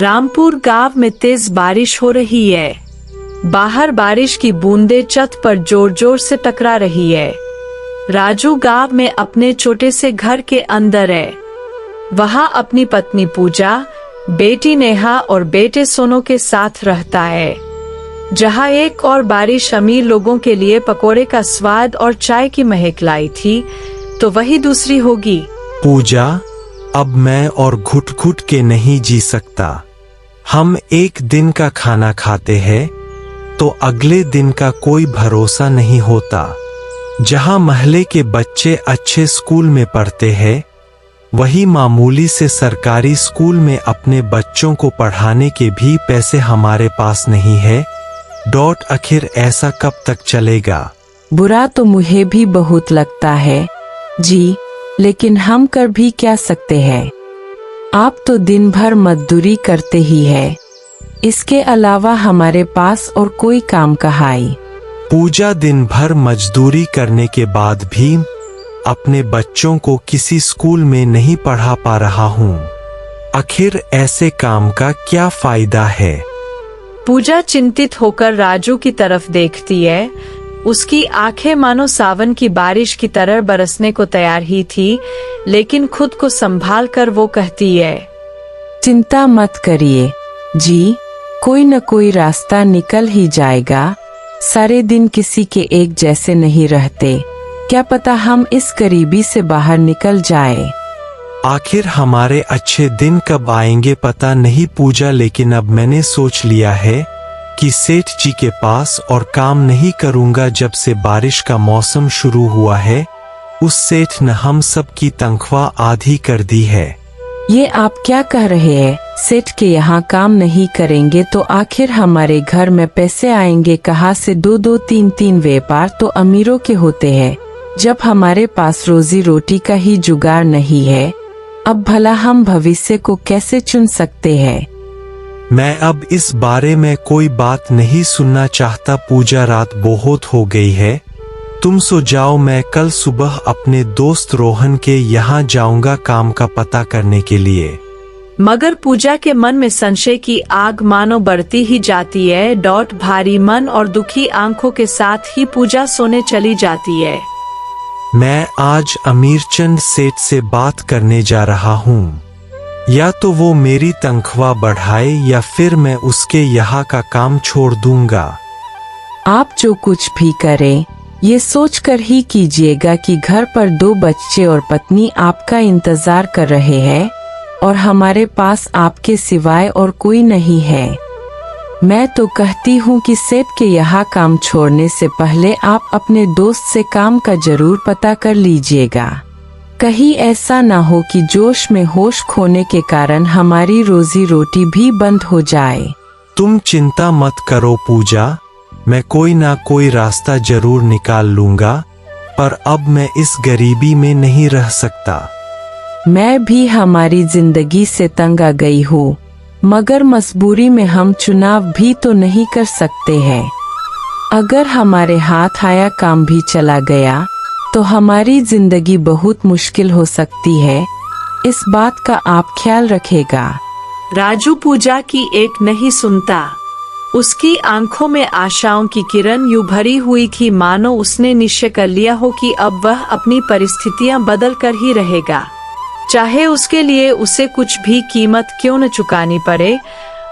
रामपुर गांव में तेज बारिश हो रही है। बाहर बारिश की बूंदें छत पर जोर जोर से टकरा रही है। राजू गांव में अपने छोटे से घर के अंदर है। वहाँ अपनी पत्नी पूजा, बेटी नेहा और बेटे सोनू के साथ रहता है। जहाँ एक और बारिश अमीर लोगों के लिए पकोड़े का स्वाद और चाय की महक लाई थी, तो वही दूसरी होगी। पूजा, अब मैं और घुट घुट के नहीं जी सकता। हम एक दिन का खाना खाते हैं तो अगले दिन का कोई भरोसा नहीं होता। जहां मोहल्ले के बच्चे अच्छे स्कूल में पढ़ते हैं, वही मामूली से सरकारी स्कूल में अपने बच्चों को पढ़ाने के भी पैसे हमारे पास नहीं है। आखिर ऐसा कब तक चलेगा? बुरा तो मुझे भी बहुत लगता है जी, लेकिन हम कर भी क्या सकते हैं। आप तो दिन भर मजदूरी करते ही है, इसके अलावा हमारे पास और कोई काम कहाई। पूजा दिन भर मजदूरी करने के बाद भी अपने बच्चों को किसी स्कूल में नहीं पढ़ा पा रहा हूँ। आखिर ऐसे काम का क्या फायदा है? पूजा चिंतित होकर राजू की तरफ देखती है। उसकी आंखें मानो सावन की बारिश की तरह बरसने को तैयार ही थी, लेकिन खुद को संभाल कर वो कहती है, चिंता मत करिए जी, कोई न कोई रास्ता निकल ही जाएगा। सारे दिन किसी के एक जैसे नहीं रहते, क्या पता हम इस गरीबी से बाहर निकल जाए। आखिर हमारे अच्छे दिन कब आएंगे पता नहीं पूजा, लेकिन अब मैंने सोच लिया है कि सेठ जी के पास और काम नहीं करूंगा। जब से बारिश का मौसम शुरू हुआ है, उस सेठ ने हम सब की तनख्वाह आधी कर दी है। ये आप क्या कह रहे हैं? सेठ के यहाँ काम नहीं करेंगे तो आखिर हमारे घर में पैसे आएंगे कहाँ से? दो तीन व्यापार तो अमीरों के होते हैं। जब हमारे पास रोजी रोटी का ही जुगाड़ नहीं है, अब भला हम भविष्य को कैसे चुन सकते हैं? मैं अब इस बारे में कोई बात नहीं सुनना चाहता पूजा, रात बहुत हो गई है, तुम सो जाओ। मैं कल सुबह अपने दोस्त रोहन के यहाँ जाऊंगा काम का पता करने के लिए। मगर पूजा के मन में संशय की आग मानो बढ़ती ही जाती है। भारी मन और दुखी आंखों के साथ ही पूजा सोने चली जाती है। मैं आज अमीरचंद सेठ से बात करने जा रहा हूँ। या तो वो मेरी तनख्वाह बढ़ाए या फिर मैं उसके यहाँ का काम छोड़ दूंगा। आप जो कुछ भी करें, ये सोचकर ही कीजिएगा कि घर पर 2 बच्चे और पत्नी आपका इंतजार कर रहे हैं और हमारे पास आपके सिवाय और कोई नहीं है। मैं तो कहती हूँ कि सेठ के यहाँ काम छोड़ने से पहले आप अपने दोस्त से काम का जरूर पता कर लीजिएगा। कहीं ऐसा ना हो कि जोश में होश खोने के कारण हमारी रोजी रोटी भी बंद हो जाए। तुम चिंता मत करो पूजा, मैं कोई ना कोई रास्ता जरूर निकाल लूंगा, पर अब मैं इस गरीबी में नहीं रह सकता। मैं भी हमारी जिंदगी से तंग आ गई हूँ, मगर मजबूरी में हम चुनाव भी तो नहीं कर सकते हैं। अगर हमारे हाथ आया काम भी चला गया तो हमारी जिंदगी बहुत मुश्किल हो सकती है। इस बात का आप ख्याल रखेगा। राजू पूजा की एक नहीं सुनता। उसकी आंखों में आशाओं की किरण यूं भरी हुई थी मानो उसने निश्चय कर लिया हो कि अब वह अपनी परिस्थितियां बदल कर ही रहेगा, चाहे उसके लिए उसे कुछ भी कीमत क्यों न चुकानी पड़े।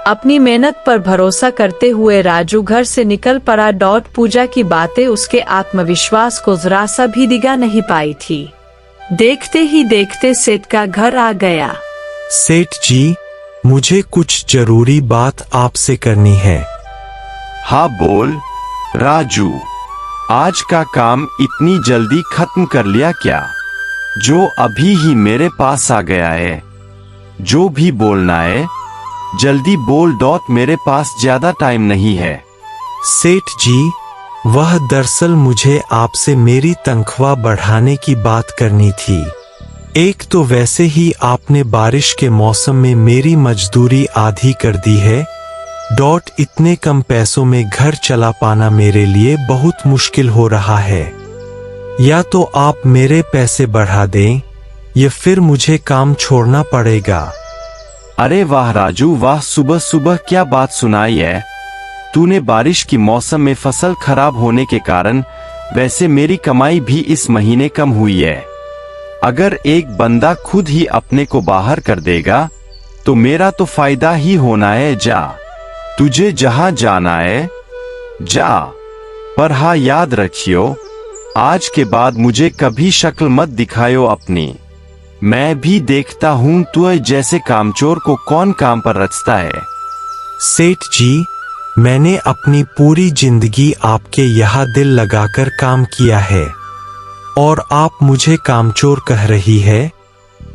अपनी मेहनत पर भरोसा करते हुए राजू घर से निकल पड़ा। पूजा की बातें उसके आत्मविश्वास को जरा सा भी दिगा नहीं पाई थी। देखते ही देखते सेठ का घर आ गया। सेठ जी, मुझे कुछ जरूरी बात आपसे करनी है। हाँ बोल राजू, आज का काम इतनी जल्दी खत्म कर लिया क्या, जो अभी ही मेरे पास आ गया है? जो भी बोलना है जल्दी बोल, मेरे पास ज्यादा टाइम नहीं है। सेठ जी, वह दरअसल मुझे आपसे मेरी तनख्वाह बढ़ाने की बात करनी थी। एक तो वैसे ही आपने बारिश के मौसम में मेरी मजदूरी आधी कर दी है। इतने कम पैसों में घर चला पाना मेरे लिए बहुत मुश्किल हो रहा है। या तो आप मेरे पैसे बढ़ा दें या फिर मुझे काम छोड़ना पड़ेगा। अरे वाह राजू वाह, सुबह सुबह क्या बात सुनाई है तूने। बारिश की मौसम में फसल खराब होने के कारण वैसे मेरी कमाई भी इस महीने कम हुई है। अगर एक बंदा खुद ही अपने को बाहर कर देगा तो मेरा तो फायदा ही होना है। जा, तुझे जहां जाना है जा, पर हाँ याद रखियो, आज के बाद मुझे कभी शक्ल मत दिखायो अपनी। मैं भी देखता हूं तू जैसे कामचोर को कौन काम पर रचता है। सेठ जी, मैंने अपनी पूरी जिंदगी आपके यहाँ दिल लगाकर काम किया है और आप मुझे कामचोर कह रही है।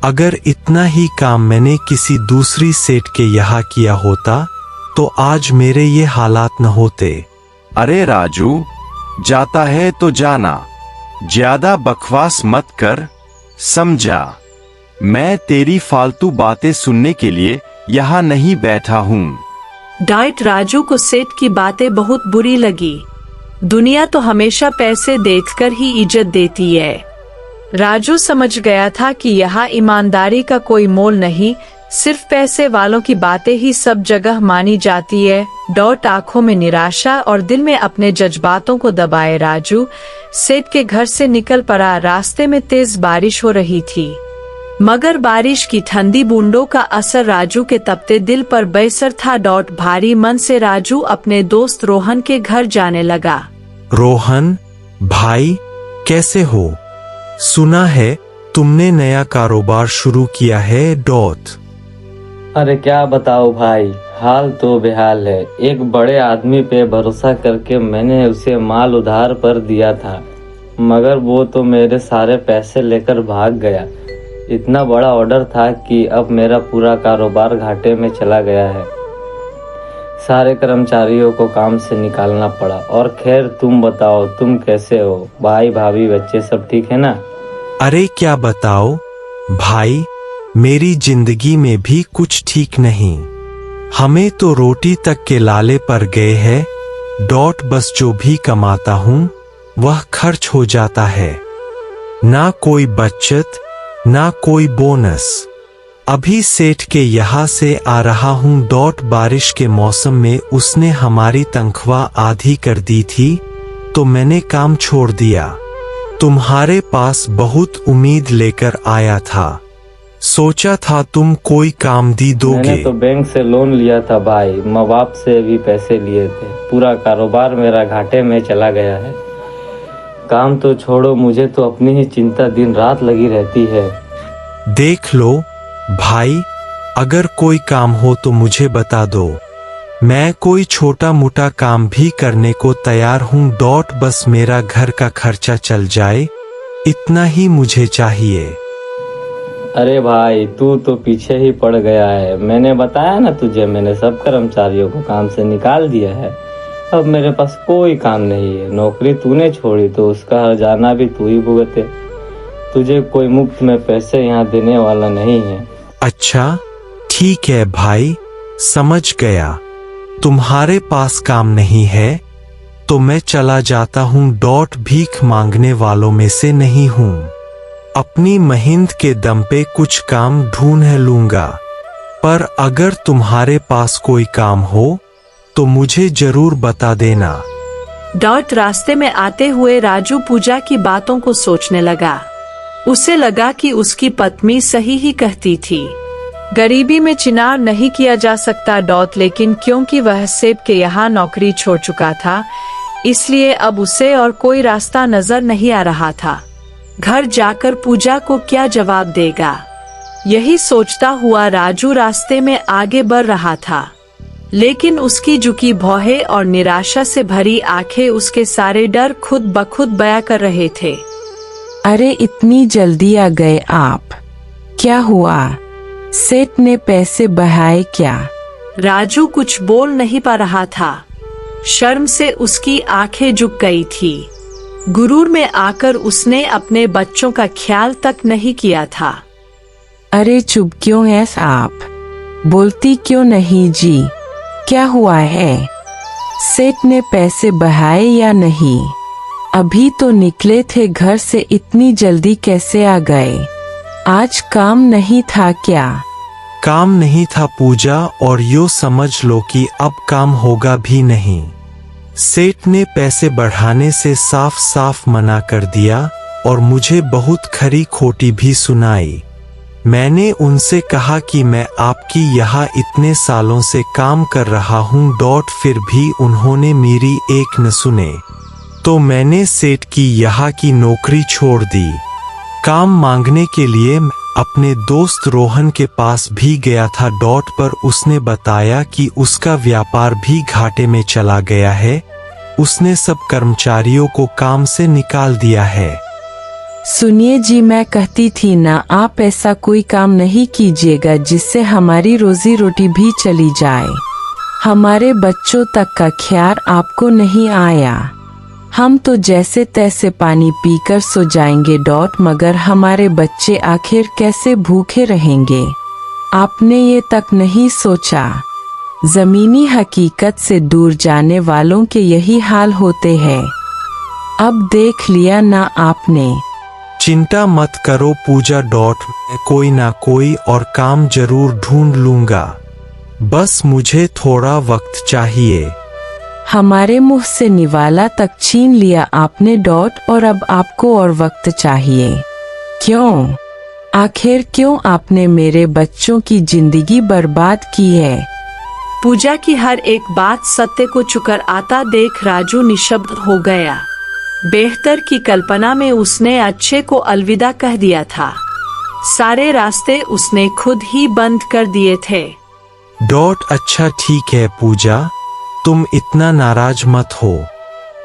अगर इतना ही काम मैंने किसी दूसरी सेठ के यहाँ किया होता तो आज मेरे ये हालात न होते। अरे राजू, जाता है तो जाना, ज्यादा बकवास मत कर, समझा। मैं तेरी फालतू बातें सुनने के लिए यहाँ नहीं बैठा हूँ। डाइट राजू को सेठ की बातें बहुत बुरी लगी। दुनिया तो हमेशा पैसे देखकर ही इज्जत देती है। राजू समझ गया था कि यहाँ ईमानदारी का कोई मोल नहीं, सिर्फ पैसे वालों की बातें ही सब जगह मानी जाती है। डॉट आंखों में निराशा और दिल में अपने जज्बातों को दबाए राजू सेठ के घर से निकल पड़ा। रास्ते में तेज बारिश हो रही थी, मगर बारिश की ठंडी बूंदों का असर राजू के तपते दिल पर बेअसर था। डॉट भारी मन से राजू अपने दोस्त रोहन के घर जाने लगा। रोहन भाई, कैसे हो? सुना है तुमने नया कारोबार शुरू किया है। डॉट अरे क्या बताओ भाई, हाल तो बेहाल है। एक बड़े आदमी पे भरोसा करके मैंने उसे माल उधार पर दिया था, मगर वो तो मेरे सारे पैसे लेकर भाग गया। इतना बड़ा ऑर्डर था कि अब मेरा पूरा कारोबार घाटे में चला गया है। सारे कर्मचारियों को काम से निकालना पड़ा। और खैर तुम बताओ, तुम कैसे हो? भाई भाभी बच्चे सब ठीक है ना? अरे क्या बताओ भाई, मेरी जिंदगी में भी कुछ ठीक नहीं। हमें तो रोटी तक के लाले पर गए हैं। डॉट बस जो भी कमाता हूँ वह खर्च हो जाता है, ना कोई बचत ना कोई बोनस। अभी सेठ के यहाँ से आ रहा हूँ। डॉट बारिश के मौसम में उसने हमारी तनख्वाह आधी कर दी थी तो मैंने काम छोड़ दिया। तुम्हारे पास बहुत उम्मीद लेकर आया था, सोचा था तुम कोई काम दी दोगे। मैंने तो बैंक से लोन लिया था भाई, माँ बाप से भी पैसे लिए थे। पूरा कारोबार मेरा घाटे में चला गया है। काम तो छोड़ो, मुझे तो अपनी ही चिंता दिन रात लगी रहती है। देख लो भाई, अगर कोई काम हो तो मुझे बता दो, मैं कोई छोटा मोटा काम भी करने को तैयार हूँ। डॉट बस मेरा घर का खर्चा चल जाए, इतना ही मुझे चाहिए। अरे भाई, तू तो पीछे ही पड़ गया है। मैंने बताया ना तुझे, मैंने सब कर्मचारियों को काम से निकाल दिया है। अब मेरे पास कोई काम नहीं है। नौकरी तूने छोड़ी तो उसका हर्जाना भी तू ही भुगते। तुझे कोई मुफ्त में पैसे यहाँ देने वाला नहीं है। अच्छा ठीक है भाई, समझ गया। तुम्हारे पास काम नहीं है तो मैं चला जाता हूँ। डॉट भीख मांगने वालों में से नहीं हूँ, अपनी मेहनत के दम पे कुछ काम ढूंढ लूंगा। पर अगर तुम्हारे पास कोई काम हो तो मुझे जरूर बता देना। डॉट रास्ते में आते हुए राजू पूजा की बातों को सोचने लगा। उसे लगा कि उसकी पत्नी सही ही कहती थी, गरीबी में चिनार नहीं किया जा सकता। डॉट लेकिन क्योंकि वह सेठ के यहाँ नौकरी छोड़ चुका था, इसलिए अब उसे और कोई रास्ता नजर नहीं आ रहा था। घर जाकर पूजा को क्या जवाब देगा, यही सोचता हुआ राजू रास्ते में आगे बढ़ रहा था। लेकिन उसकी झुकी भौहें और निराशा से भरी आंखें उसके सारे डर खुद ब खुद बयां कर रहे थे। अरे इतनी जल्दी आ गए आप, क्या हुआ? सेठ ने पैसे बढ़ाए क्या? राजू कुछ बोल नहीं पा रहा था। शर्म से उसकी आंखें झुक गई थी। गुरूर में आकर उसने अपने बच्चों का ख्याल तक नहीं किया था। अरे चुप क्यों हैं आप? बोलती क्यों नहीं जी? क्या हुआ है? सेठ ने पैसे बढ़ाए या नहीं? अभी तो निकले थे घर से, इतनी जल्दी कैसे आ गए? आज काम नहीं था क्या? काम नहीं था पूजा, और यो समझ लो कि अब काम होगा भी नहीं। सेठ ने पैसे बढ़ाने से साफ साफ मना कर दिया और मुझे बहुत खरी खोटी भी सुनाई। मैंने उनसे कहा कि मैं आपकी यहाँ इतने सालों से काम कर रहा हूँ। फिर भी उन्होंने मेरी एक न सुने, तो मैंने सेठ की यहाँ की नौकरी छोड़ दी। काम मांगने के लिए अपने दोस्त रोहन के पास भी गया था। पर उसने बताया कि उसका व्यापार भी घाटे में चला गया है। उसने सब कर्मचारियों को काम से निकाल दिया है। सुनिए जी, मैं कहती थी ना, आप ऐसा कोई काम नहीं कीजिएगा जिससे हमारी रोजी रोटी भी चली जाए। हमारे बच्चों तक का ख्याल आपको नहीं आया। हम तो जैसे तैसे पानी पीकर सो जाएंगे। मगर हमारे बच्चे आखिर कैसे भूखे रहेंगे? आपने ये तक नहीं सोचा। जमीनी हकीकत से दूर जाने वालों के यही हाल होते हैं। अब देख लिया ना आपने। चिंता मत करो पूजा। मैं कोई ना कोई और काम जरूर ढूंढ लूंगा, बस मुझे थोड़ा वक्त चाहिए। हमारे मुंह से निवाला तक छीन लिया आपने। और अब आपको और वक्त चाहिए। क्यों? आखिर क्यों आपने मेरे बच्चों की जिंदगी बर्बाद की है? पूजा की हर एक बात सत्य को चुकर आता देख राजू निशब्द हो गया। बेहतर की कल्पना में उसने अच्छे को अलविदा कह दिया था। सारे रास्ते उसने खुद ही बंद कर दिए थे। अच्छा ठीक है पूजा, तुम इतना नाराज मत हो।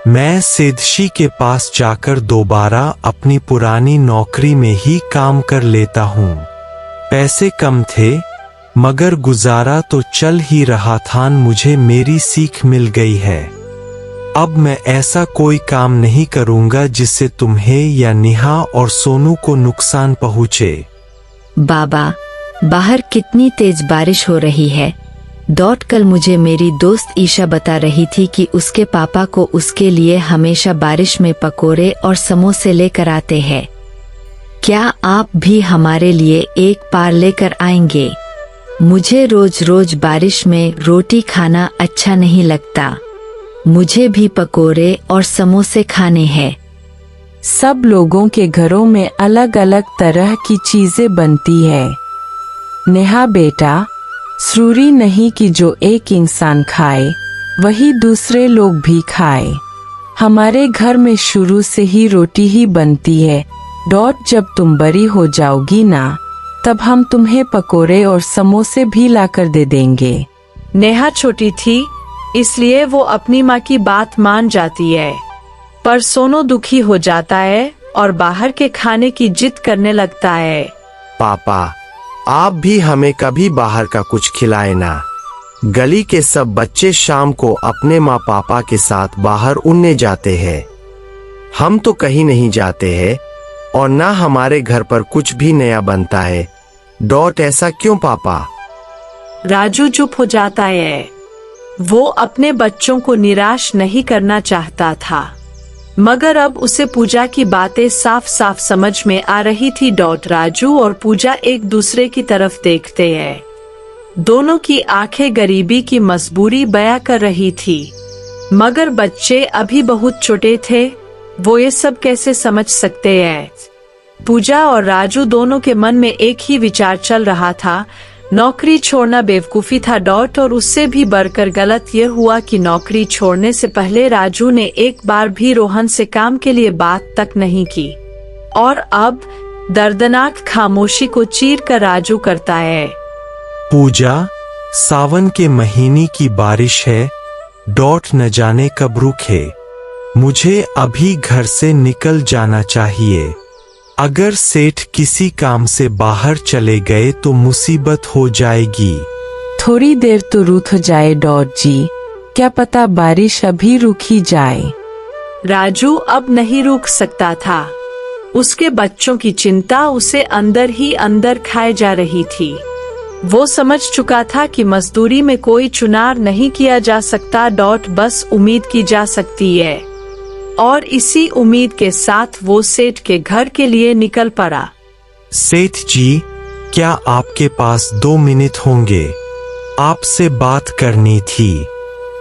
मैं सेठजी के पास जाकर दोबारा अपनी पुरानी नौकरी में ही काम कर लेता हूँ। पैसे कम थे मगर गुजारा तो चल ही रहा था। मुझे मेरी सीख मिल गई है। अब मैं ऐसा कोई काम नहीं करूँगा जिससे तुम्हें या नेहा और सोनू को नुकसान पहुँचे। बाबा, बाहर कितनी तेज बारिश हो रही है। कल मुझे मेरी दोस्त ईशा बता रही थी कि उसके पापा को उसके लिए हमेशा बारिश में पकोड़े और समोसे लेकर आते हैं। क्या आप भी हमारे लिए एक पार लेकर आएंगे? मुझे रोज रोज बारिश में रोटी खाना अच्छा नहीं लगता। मुझे भी पकोड़े और समोसे खाने हैं। सब लोगों के घरों में अलग अलग तरह की चीजें बनती है। नेहा बेटा, जरूरी नहीं कि जो एक इंसान खाए वही दूसरे लोग भी खाए। हमारे घर में शुरू से ही रोटी ही बनती है। जब तुम बड़ी हो जाओगी ना, तब हम तुम्हें पकोड़े और समोसे भी लाकर दे देंगे। नेहा छोटी थी इसलिए वो अपनी माँ की बात मान जाती है, पर सोनू दुखी हो जाता है और बाहर के खाने की जिद करने लगता है। पापा, आप भी हमें कभी बाहर का कुछ खिलाए ना। गली के सब बच्चे शाम को अपने माँ पापा के साथ बाहर उड़ने जाते हैं। हम तो कहीं नहीं जाते हैं और ना हमारे घर पर कुछ भी नया बनता है। ऐसा क्यों पापा? राजू चुप हो जाता है। वो अपने बच्चों को निराश नहीं करना चाहता था, मगर अब उसे पूजा की बातें साफ साफ समझ में आ रही थी। राजू और पूजा एक दूसरे की तरफ देखते हैं। दोनों की आंखें गरीबी की मजबूरी बयां कर रही थी, मगर बच्चे अभी बहुत छोटे थे। वो ये सब कैसे समझ सकते हैं? पूजा और राजू दोनों के मन में एक ही विचार चल रहा था, नौकरी छोड़ना बेवकूफी था। और उससे भी बढ़कर गलत ये हुआ कि नौकरी छोड़ने से पहले राजू ने एक बार भी रोहन से काम के लिए बात तक नहीं की। और अब दर्दनाक खामोशी को चीर कर राजू करता है। पूजा, सावन के महीने की बारिश है। न जाने कब रुके। मुझे अभी घर से निकल जाना चाहिए। अगर सेठ किसी काम से बाहर चले गए तो मुसीबत हो जाएगी। थोड़ी देर तो रुक जाए जी, क्या पता बारिश अभी रुक ही जाए। राजू अब नहीं रुक सकता था। उसके बच्चों की चिंता उसे अंदर ही अंदर खाए जा रही थी। वो समझ चुका था कि मजदूरी में कोई चुनाव नहीं किया जा सकता। बस उम्मीद की जा सकती है। और इसी उम्मीद के साथ वो सेठ के घर के लिए निकल पड़ा। सेठ जी, क्या आपके पास 2 मिनट होंगे? आपसे बात करनी थी।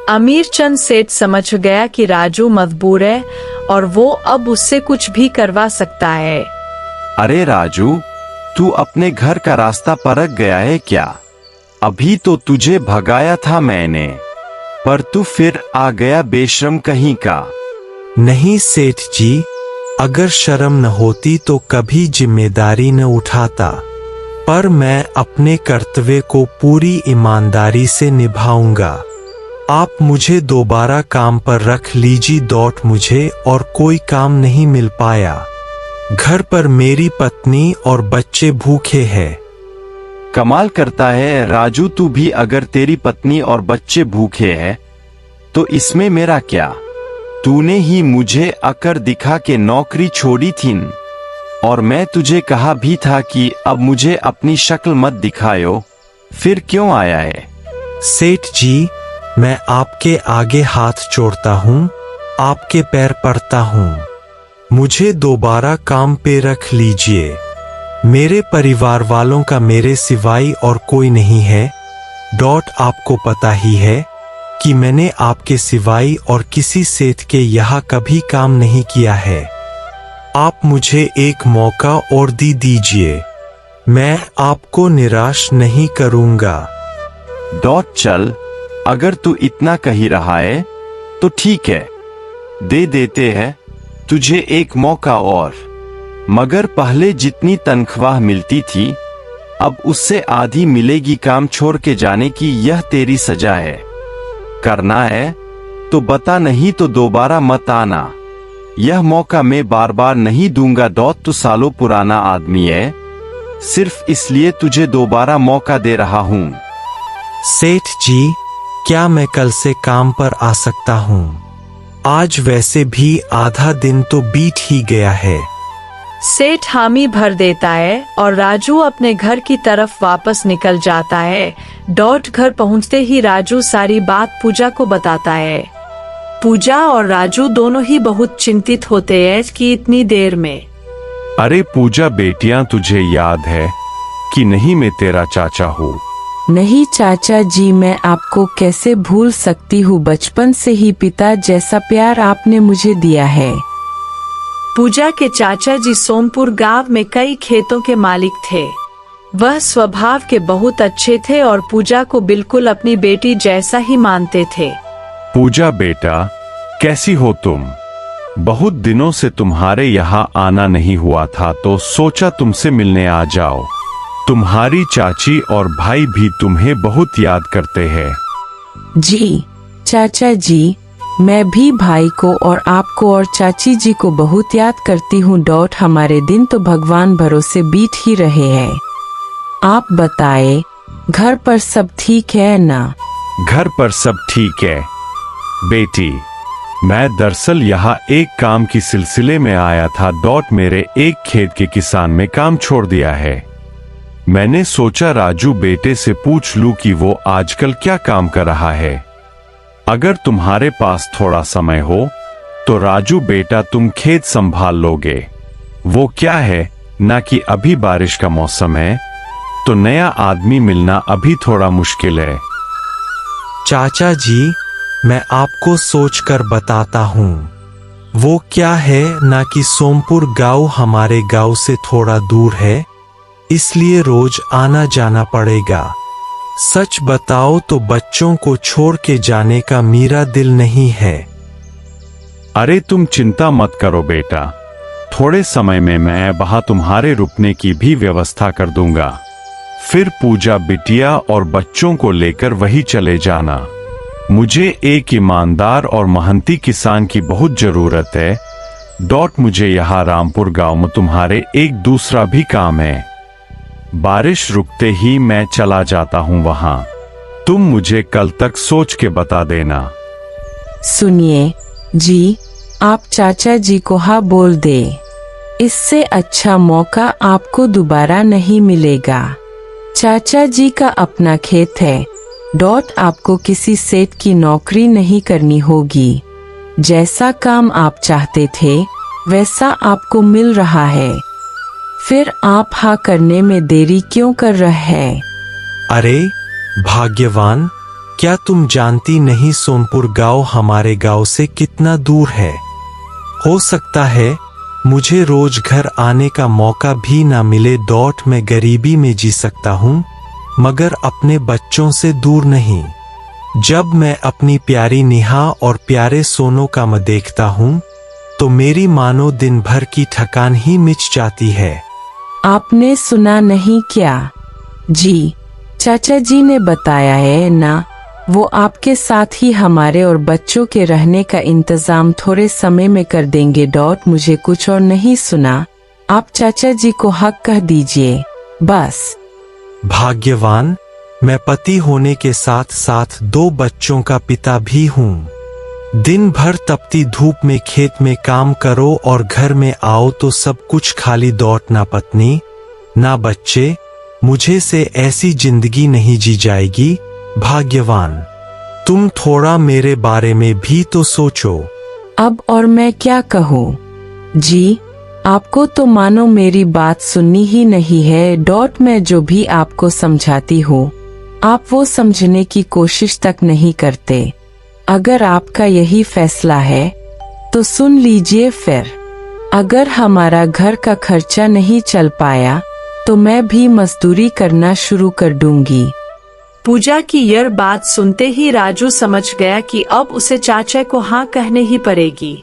अमीर चंद सेठ समझ गया कि राजू मजबूर है और वो अब उससे कुछ भी करवा सकता है। अरे राजू, तू अपने घर का रास्ता परख गया है क्या? अभी तो तुझे भगाया था मैंने, पर तू फिर आ गया बेशर्म कहीं का। नहीं सेठ जी, अगर शर्म न होती तो कभी जिम्मेदारी न उठाता, पर मैं अपने कर्तव्य को पूरी ईमानदारी से निभाऊंगा। आप मुझे दोबारा काम पर रख लीजिए। मुझे और कोई काम नहीं मिल पाया। घर पर मेरी पत्नी और बच्चे भूखे हैं। कमाल करता है राजू, तू भी अगर तेरी पत्नी और बच्चे भूखे हैं तो इसमें मेरा क्या? तूने ही मुझे अकर दिखा के नौकरी छोड़ी थी, और मैं तुझे कहा भी था कि अब मुझे अपनी शक्ल मत दिखायो। फिर क्यों आया है? सेठ जी, मैं आपके आगे हाथ जोड़ता हूँ, आपके पैर पड़ता हूँ, मुझे दोबारा काम पे रख लीजिए। मेरे परिवार वालों का मेरे सिवाय और कोई नहीं है। आपको पता ही है कि मैंने आपके सिवाय और किसी सेठ के यहाँ कभी काम नहीं किया है। आप मुझे एक मौका और दीजिए, मैं आपको निराश नहीं करूँगा। चल, अगर तू इतना कही रहा है तो ठीक है, दे देते हैं तुझे एक मौका और, मगर पहले जितनी तनख्वाह मिलती थी अब उससे आधी मिलेगी। काम छोड़ के जाने की यह तेरी सजा है। करना है तो बता, नहीं तो दोबारा मत आना। यह मौका मैं बार बार नहीं दूंगा। तू सालों पुराना आदमी है, सिर्फ इसलिए तुझे दोबारा मौका दे रहा हूँ। सेठ जी, क्या मैं कल से काम पर आ सकता हूँ? आज वैसे भी आधा दिन तो बीत ही गया है। सेठ हामी भर देता है और राजू अपने घर की तरफ वापस निकल जाता है। घर पहुंचते ही राजू सारी बात पूजा को बताता है। पूजा और राजू दोनों ही बहुत चिंतित होते हैं कि इतनी देर में। अरे पूजा बेटियां, तुझे याद है कि नहीं मैं तेरा चाचा हूँ? नहीं चाचा जी, मैं आपको कैसे भूल सकती हूँ। बचपन से ही पिता जैसा प्यार आपने मुझे दिया है। पूजा के चाचा जी सोमपुर गांव में कई खेतों के मालिक थे। वह स्वभाव के बहुत अच्छे थे और पूजा को बिल्कुल अपनी बेटी जैसा ही मानते थे। पूजा बेटा, कैसी हो तुम? बहुत दिनों से तुम्हारे यहाँ आना नहीं हुआ था तो सोचा तुमसे मिलने आ जाओ। तुम्हारी चाची और भाई भी तुम्हें बहुत याद करते हैं। जी चाचा जी, मैं भी भाई को और आपको और चाची जी को बहुत याद करती हूँ। हमारे दिन तो भगवान भरोसे बीत ही रहे हैं। आप बताएं, घर पर सब ठीक है ना? घर पर सब ठीक है बेटी। मैं दरअसल यहाँ एक काम की सिलसिले में आया था। मेरे एक खेत के किसान में काम छोड़ दिया है। मैंने सोचा राजू बेटे से पूछ लूं कि वो आजकल क्या काम कर रहा है। अगर तुम्हारे पास थोड़ा समय हो तो राजू बेटा तुम खेत संभाल लोगे। वो क्या है ना कि अभी बारिश का मौसम है तो नया आदमी मिलना अभी थोड़ा मुश्किल है। चाचा जी, मैं आपको सोचकर बताता हूँ। वो क्या है ना कि सोमपुर गांव हमारे गांव से थोड़ा दूर है, इसलिए रोज आना जाना पड़ेगा। सच बताओ तो बच्चों को छोड़ के जाने का मेरा दिल नहीं है। अरे तुम चिंता मत करो बेटा, थोड़े समय में मैं वहां तुम्हारे रुकने की भी व्यवस्था कर दूंगा। फिर पूजा बिटिया और बच्चों को लेकर वही चले जाना। मुझे एक ईमानदार और मेहनती किसान की बहुत जरूरत है। मुझे यहाँ रामपुर गांव में तुम्हारे एक दूसरा भी काम है। बारिश रुकते ही मैं चला जाता हूँ वहां। तुम मुझे कल तक सोच के बता देना। सुनिए जी, आप चाचा जी को हाँ बोल दे। इससे अच्छा मौका आपको दोबारा नहीं मिलेगा। चाचा जी का अपना खेत है। आपको किसी सेठ की नौकरी नहीं करनी होगी। जैसा काम आप चाहते थे वैसा आपको मिल रहा है। फिर आप हाँ करने में देरी क्यों कर रहे हैं? अरे भाग्यवान, क्या तुम जानती नहीं सोनपुर गांव हमारे गांव से कितना दूर है? हो सकता है मुझे रोज घर आने का मौका भी ना मिले। मैं गरीबी में जी सकता हूँ, मगर अपने बच्चों से दूर नहीं। जब मैं अपनी प्यारी नेहा और प्यारे सोनू का मुँह देखता हूँ तो मेरी मानो दिन भर की थकान ही मिट जाती है। आपने सुना नहीं क्या? जी, चाचा जी ने बताया है ना, वो आपके साथ ही हमारे और बच्चों के रहने का इंतजाम थोड़े समय में कर देंगे। मुझे कुछ और नहीं सुना, आप चाचा जी को हक कह दीजिए बस। भाग्यवान, मैं पति होने के साथ साथ 2 बच्चों का पिता भी हूँ। दिन भर तपती धूप में खेत में काम करो और घर में आओ तो सब कुछ खाली। ना पत्नी ना बच्चे, मुझे से ऐसी जिंदगी नहीं जी जाएगी। भाग्यवान, तुम थोड़ा मेरे बारे में भी तो सोचो। अब और मैं क्या कहूँ जी, आपको तो मानो मेरी बात सुननी ही नहीं है। मैं जो भी आपको समझाती हूँ आप वो समझने की कोशिश तक नहीं करते। अगर आपका यही फैसला है तो सुन लीजिए फिर। अगर हमारा घर का खर्चा नहीं चल पाया तो मैं भी मजदूरी करना शुरू कर दूंगी। पूजा की यह बात सुनते ही राजू समझ गया कि अब उसे चाचा को हाँ कहने ही पड़ेगी।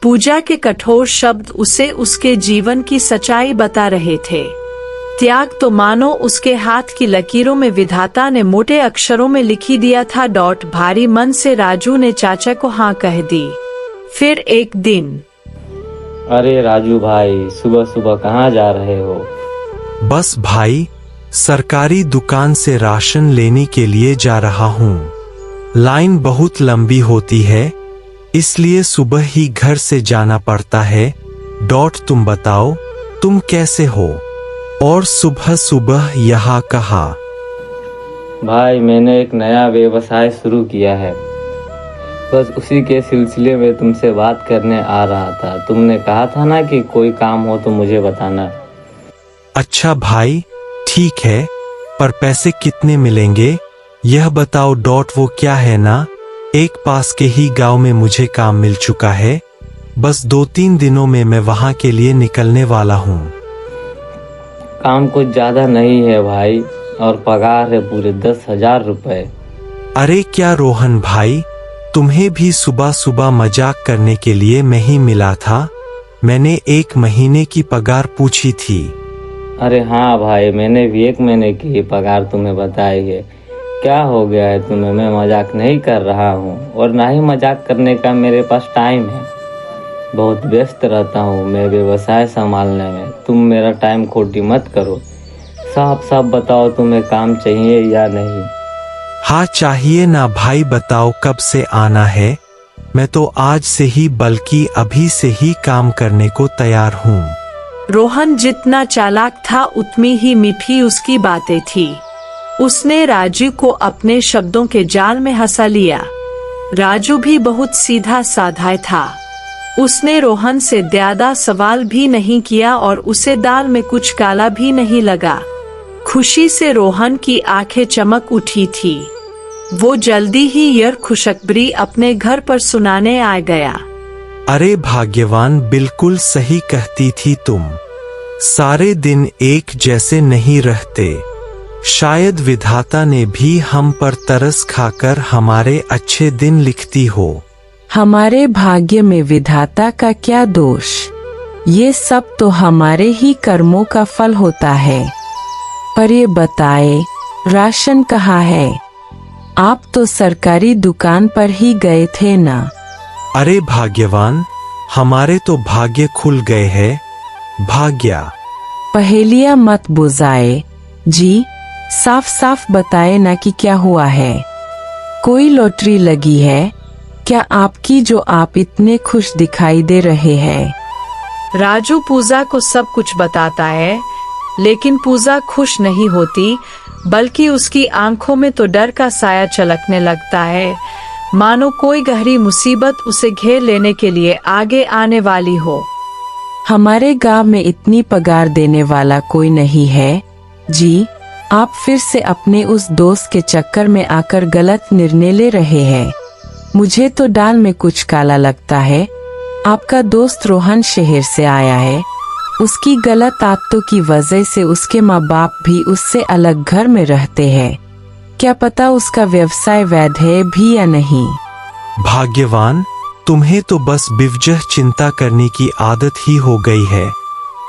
पूजा के कठोर शब्द उसे उसके जीवन की सच्चाई बता रहे थे। त्याग तो मानो उसके हाथ की लकीरों में विधाता ने मोटे अक्षरों में लिखी दिया था। भारी मन से राजू ने चाचा को हाँ कह दी। फिर एक दिन, अरे राजू भाई, सुबह सुबह कहाँ जा रहे हो? बस भाई, सरकारी दुकान से राशन लेने के लिए जा रहा हूँ। लाइन बहुत लंबी होती है, इसलिए सुबह ही घर से जाना पड़ता है। तुम बताओ, तुम कैसे हो? और सुबह सुबह यहाँ कहाँ? भाई, मैंने एक नया व्यवसाय शुरू किया है, बस उसी के सिलसिले में तुमसे बात करने आ रहा था। तुमने कहा था ना कि कोई काम हो तो मुझे बताना। अच्छा भाई, ठीक है, पर पैसे कितने मिलेंगे यह बताओ। वो क्या है ना, एक पास के ही गांव में मुझे काम मिल चुका है। बस 2-3 दिनों में मैं वहां के लिए निकलने वाला हूँ। काम कुछ ज्यादा नहीं है भाई, और पगार है पूरे 10,000 रुपए। अरे क्या रोहन भाई, तुम्हें भी सुबह सुबह मजाक करने के लिए मैं ही मिला था? मैंने 1 महीने की पगार पूछी थी। अरे हाँ भाई, मैंने भी 1 महीने की पगार तुम्हें बताई है। क्या हो गया है तुम्हें? मैं मजाक नहीं कर रहा हूँ, और ना ही मजाक करने का मेरे पास टाइम है। बहुत व्यस्त रहता हूँ मैं व्यवसाय संभालने में। तुम मेरा टाइम खोटी मत करो। साफ साफ बताओ, तुम्हें काम चाहिए या नहीं? हाँ चाहिए ना भाई, बताओ कब से आना है? मैं तो आज से ही, बल्कि अभी से ही काम करने को तैयार हूँ। रोहन जितना चालाक था उतनी ही मीठी उसकी बातें थी। उसने राजू को अपने शब्दों के जाल में हंसा लिया। राजू भी बहुत सीधा साधा था। उसने रोहन से ज्यादा सवाल भी नहीं किया और उसे दाल में कुछ काला भी नहीं लगा। खुशी से रोहन की आंखें चमक उठी थी। वो जल्दी ही यह खुशखबरी अपने घर पर सुनाने आ गया। अरे भाग्यवान, बिल्कुल सही कहती थी तुम। सारे दिन एक जैसे नहीं रहते। शायद विधाता ने भी हम पर तरस खाकर हमारे अच्छे दिन लिखती हो। हमारे भाग्य में विधाता का क्या दोष? ये सब तो हमारे ही कर्मों का फल होता है। पर ये बताए, राशन कहाँ है? आप तो सरकारी दुकान पर ही गए थे ना? अरे भाग्यवान, हमारे तो भाग्य खुल गए हैं। भाग्या, पहेलियां मत बुझाए जी, साफ साफ बताए ना कि क्या हुआ है। कोई लॉटरी लगी है क्या आपकी, जो आप इतने खुश दिखाई दे रहे हैं? राजू पूजा को सब कुछ बताता है, लेकिन पूजा खुश नहीं होती, बल्कि उसकी आंखों में तो डर का साया चलकने लगता है, मानो कोई गहरी मुसीबत उसे घेर लेने के लिए आगे आने वाली हो। हमारे गांव में इतनी पगार देने वाला कोई नहीं है। जी, आप फिर से अपने उस दोस्त के चक्कर में आकर गलत निर्णय ले रहे हैं। मुझे तो दाल में कुछ काला लगता है। आपका दोस्त रोहन शहर से आया है। उसकी गलत आदतों की वजह से उसके माँ बाप भी उससे अलग घर में रहते हैं। क्या पता उसका व्यवसाय वैध है भी या नहीं। भाग्यवान, तुम्हें तो बस बेवजह चिंता करने की आदत ही हो गई है।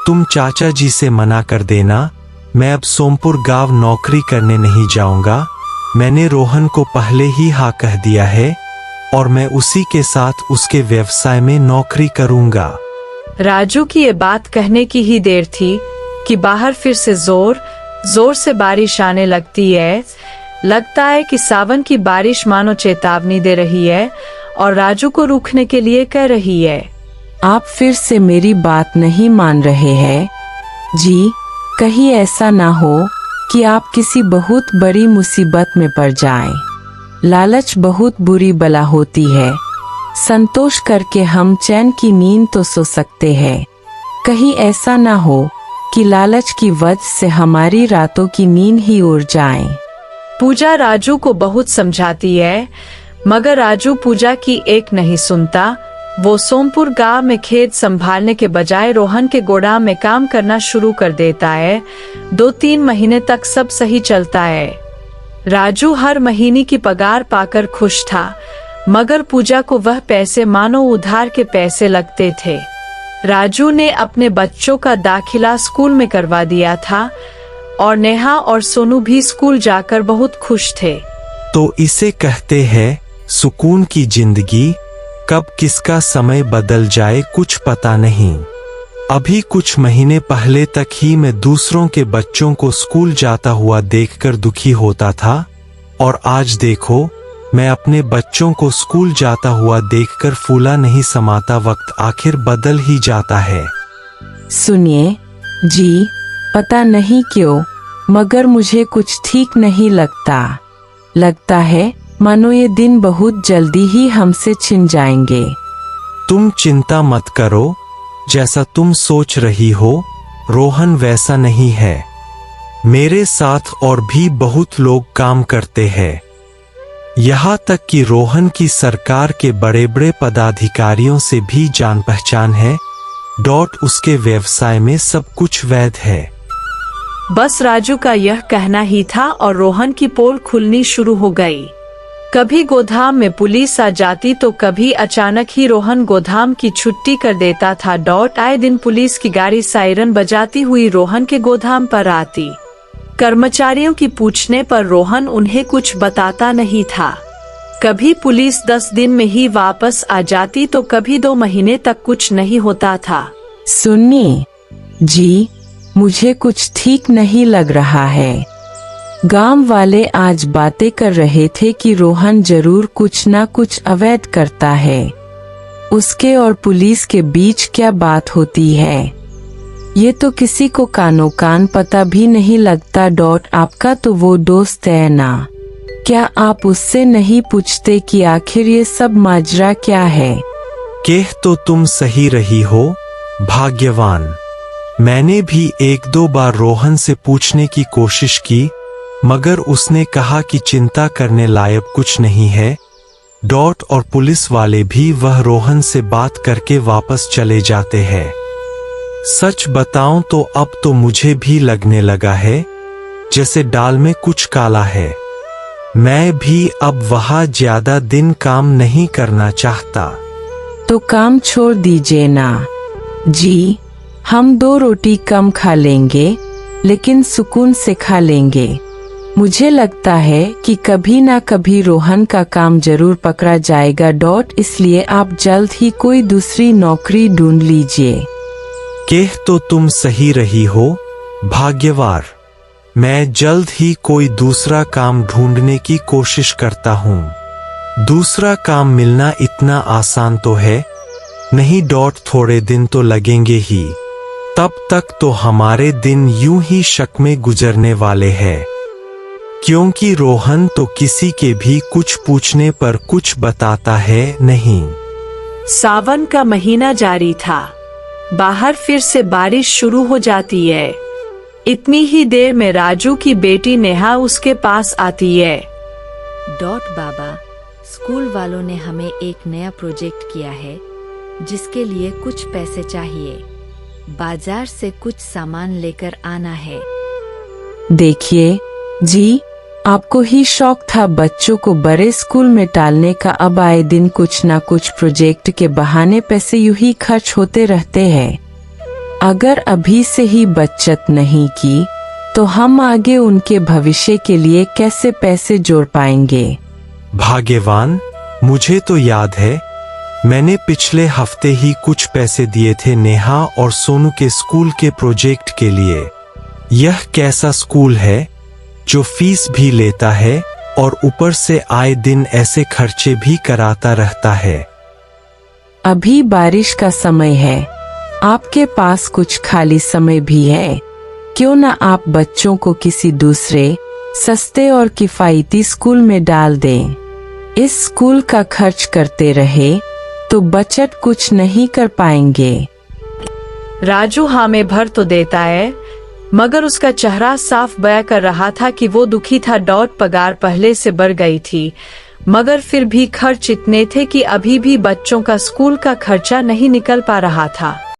तुम चाचा जी से मना कर देना। मैं अब सोमपुर गांव नौकरी करने नहीं जाऊंगा। मैंने रोहन को पहले ही हाँ कह दिया है और मैं उसी के साथ उसके व्यवसाय में नौकरी करूंगा। राजू की ये बात कहने की ही देर थी कि बाहर फिर से जोर जोर से बारिश आने लगती है। लगता है कि सावन की बारिश मानो चेतावनी दे रही है और राजू को रुकने के लिए कह रही है। आप फिर से मेरी बात नहीं मान रहे हैं। जी, कहीं ऐसा ना हो कि आप किसी बहुत बड़ी मुसीबत में पड़ जाएं। लालच बहुत बुरी बला होती है। संतोष करके हम चैन की नींद तो सो सकते हैं। कहीं ऐसा ना हो कि लालच की वजह से हमारी रातों की नींद ही उड़ जाए। पूजा राजू को बहुत समझाती है, मगर राजू पूजा की एक नहीं सुनता। वो सोमपुर गांव में खेत संभालने के बजाय रोहन के गोदाम में काम करना शुरू कर देता है। 2-3 महीने तक सब सही चलता है। राजू हर महीने की पगार पाकर खुश था, मगर पूजा को वह पैसे मानो उधार के पैसे लगते थे। राजू ने अपने बच्चों का दाखिला स्कूल में करवा दिया था और नेहा और सोनू भी स्कूल जाकर बहुत खुश थे। तो इसे कहते हैं सुकून की जिंदगी। कब किसका समय बदल जाए कुछ पता नहीं। अभी कुछ महीने पहले तक ही मैं दूसरों के बच्चों को स्कूल जाता हुआ देखकर दुखी होता था और आज देखो मैं अपने बच्चों को स्कूल जाता हुआ देखकर फूला नहीं समाता। वक्त आखिर बदल ही जाता है। सुनिए जी, पता नहीं क्यों मगर मुझे कुछ ठीक नहीं लगता। लगता है मानो ये दिन बहुत जल्दी ही हमसे छिन जाएंगे। तुम चिंता मत करो। जैसा तुम सोच रही हो रोहन वैसा नहीं है। मेरे साथ और भी बहुत लोग काम करते हैं। यहाँ तक कि रोहन की सरकार के बड़े बड़े पदाधिकारियों से भी जान पहचान है। उसके व्यवसाय में सब कुछ वैध है। बस राजू का यह कहना ही था और रोहन की पोल खुलनी शुरू हो गई। कभी गोदाम में पुलिस आ जाती तो कभी अचानक ही रोहन गोदाम की छुट्टी कर देता था। आए दिन पुलिस की गाड़ी सायरन बजाती हुई रोहन के गोदाम पर आती। कर्मचारियों की पूछने पर रोहन उन्हें कुछ बताता नहीं था। कभी पुलिस 10 दिन में ही वापस आ जाती तो कभी 2 महीने तक कुछ नहीं होता था। सुनिए जी, मुझे कुछ ठीक नहीं लग रहा है। गांव वाले आज बातें कर रहे थे कि रोहन जरूर कुछ ना कुछ अवैध करता है। उसके और पुलिस के बीच क्या बात होती है ये तो किसी को कानो कान पता भी नहीं लगता। आपका तो वो दोस्त है ना, क्या आप उससे नहीं पूछते कि आखिर ये सब माजरा क्या है? कह तो तुम सही रही हो भाग्यवान। मैंने भी 1-2 बार रोहन से पूछने की कोशिश की, मगर उसने कहा कि चिंता करने लायक कुछ नहीं है। और पुलिस वाले भी वह रोहन से बात करके वापस चले जाते हैं। सच बताऊं तो अब तो मुझे भी लगने लगा है जैसे दाल में कुछ काला है। मैं भी अब वहां ज्यादा दिन काम नहीं करना चाहता। तो काम छोड़ दीजिए ना जी, हम 2 रोटी कम खा लेंगे लेकिन सुकून से खा लेंगे। मुझे लगता है कि कभी ना कभी रोहन का काम जरूर पकड़ा जाएगा। इसलिए आप जल्द ही कोई दूसरी नौकरी ढूंढ लीजिए। कह तो तुम सही रही हो भाग्यवान। मैं जल्द ही कोई दूसरा काम ढूंढने की कोशिश करता हूँ। दूसरा काम मिलना इतना आसान तो है नहीं। थोड़े दिन तो लगेंगे ही। तब तक तो हमारे दिन यूं ही शक में गुजरने वाले हैं, क्योंकि रोहन तो किसी के भी कुछ पूछने पर कुछ बताता है नहीं। सावन का महीना जारी था। बाहर फिर से बारिश शुरू हो जाती है। इतनी ही देर में राजू की बेटी नेहा उसके पास आती है। बाबा, स्कूल वालों ने हमें एक नया प्रोजेक्ट किया है जिसके लिए कुछ पैसे चाहिए। बाजार से कुछ सामान लेकर आना है। देखिए जी, आपको ही शौक था बच्चों को बड़े स्कूल में डालने का, अब आए दिन कुछ ना कुछ प्रोजेक्ट के बहाने पैसे यूं ही खर्च होते रहते हैं। अगर अभी से ही बचत नहीं की तो हम आगे उनके भविष्य के लिए कैसे पैसे जोड़ पाएंगे। भाग्यवान, मुझे तो याद है मैंने पिछले हफ्ते ही कुछ पैसे दिए थे नेहा और सोनू के स्कूल के प्रोजेक्ट के लिए। यह कैसा स्कूल है जो फीस भी लेता है और ऊपर से आए दिन ऐसे खर्चे भी कराता रहता है। अभी बारिश का समय है, आपके पास कुछ खाली समय भी है, क्यों ना आप बच्चों को किसी दूसरे सस्ते और किफायती स्कूल में डाल दें। इस स्कूल का खर्च करते रहे तो बचत कुछ नहीं कर पाएंगे। राजू हाँ में भर तो देता है, मगर उसका चेहरा साफ बयां कर रहा था कि वो दुखी था। पगार पहले से बढ़ गई थी, मगर फिर भी खर्च इतने थे कि अभी भी बच्चों का स्कूल का खर्चा नहीं निकल पा रहा था।